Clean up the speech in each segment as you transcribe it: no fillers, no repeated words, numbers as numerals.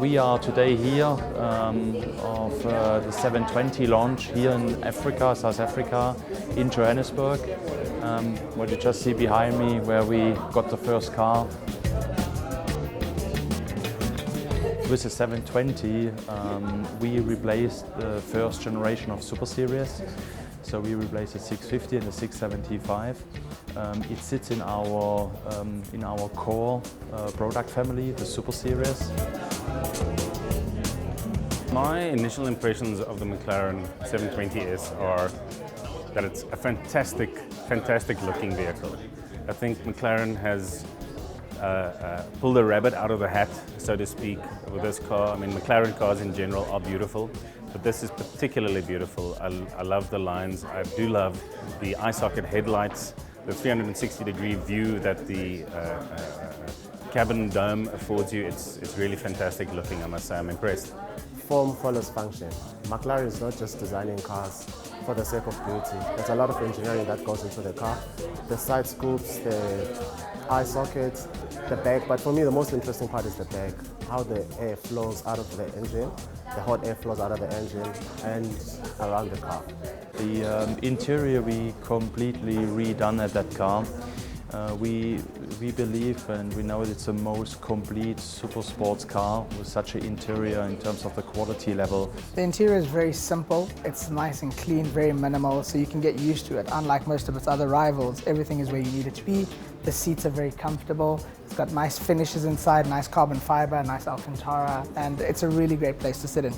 We are today here of the 720 launch here in Africa, South Africa, in Johannesburg. What you just see behind me, where we got the first car. With the 720, we replaced the first generation of Super Series. So we replaced the 650 and the 675. It sits in our core product family, the Super Series. My initial impressions of the McLaren 720S are that it's a fantastic looking vehicle. I think McLaren has pulled a rabbit out of the hat, so to speak, with this car. I mean, McLaren cars in general are beautiful, but this is particularly beautiful. I love the lines. I do love the eye socket headlights, the 360-degree view that the cabin dome affords you. It's really fantastic looking, I must say. I'm impressed. Form follows function. McLaren is not just designing cars for the sake of beauty. There's a lot of engineering that goes into the car. The side scoops, the eye sockets, the back. But for me, the most interesting part is the back. How the air flows out of the engine, the hot air flows out of the engine and around the car. The interior we completely redone at that car. We believe and we know it's the most complete super sports car with such an interior in terms of the quality level. The interior is very simple, it's nice and clean, very minimal, so you can get used to it. Unlike most of its other rivals, everything is where you need it to be. The seats are very comfortable, it's got nice finishes inside, nice carbon fiber, nice Alcantara, and it's a really great place to sit in.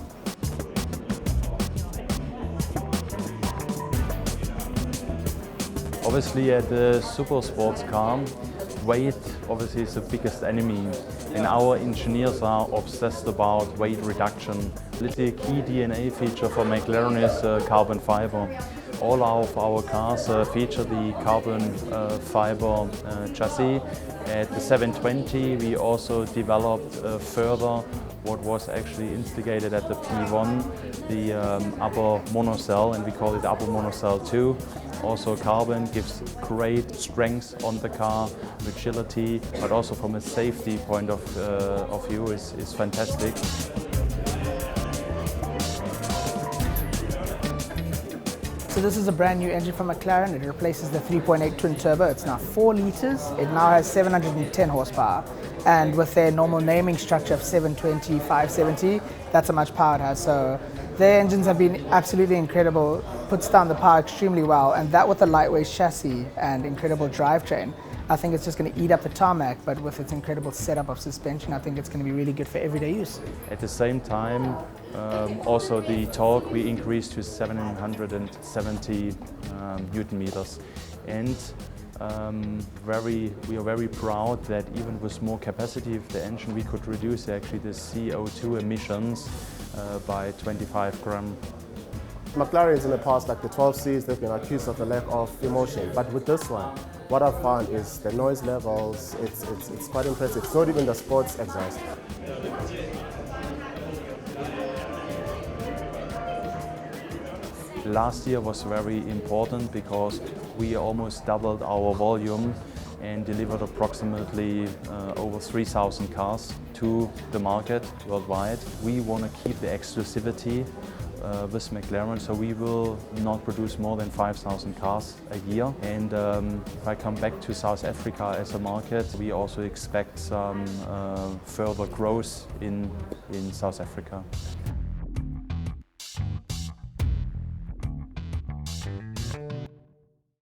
Obviously at the super sports car, weight obviously is the biggest enemy, and our engineers are obsessed about weight reduction. Literally a key DNA feature for McLaren is carbon fiber. All of our cars feature the carbon fiber chassis. At the 720 we also developed further what was actually instigated at the P1, the upper monocell, and we call it upper monocell 2. Also carbon gives great strength on the car, agility, but also from a safety point of view is fantastic. So this is a brand new engine from McLaren. It replaces the 3.8 twin turbo. It's now 4 litres. It now has 710 horsepower. And with their normal naming structure of 720, 570, that's how much power it has. So their engines have been absolutely incredible, puts down the power extremely well, and that with a lightweight chassis and incredible drivetrain, I think it's just going to eat up the tarmac, but with its incredible setup of suspension, I think it's going to be really good for everyday use. At the same time, also the torque we increased to 770 Newton meters. And we are very proud that even with more capacity of the engine, we could reduce actually the CO2 emissions by 25 grams. McLaren's in the past, like the 12Cs, they've been accused of the lack of emotion. But with this one, what I've found is the noise levels, it's quite impressive. It's not even the sports exhaust. Last year was very important because we almost doubled our volume and delivered approximately over 3,000 cars to the market worldwide. We want to keep the exclusivity with McLaren, so we will not produce more than 5,000 cars a year. And if I come back to South Africa as a market, we also expect some further growth in South Africa.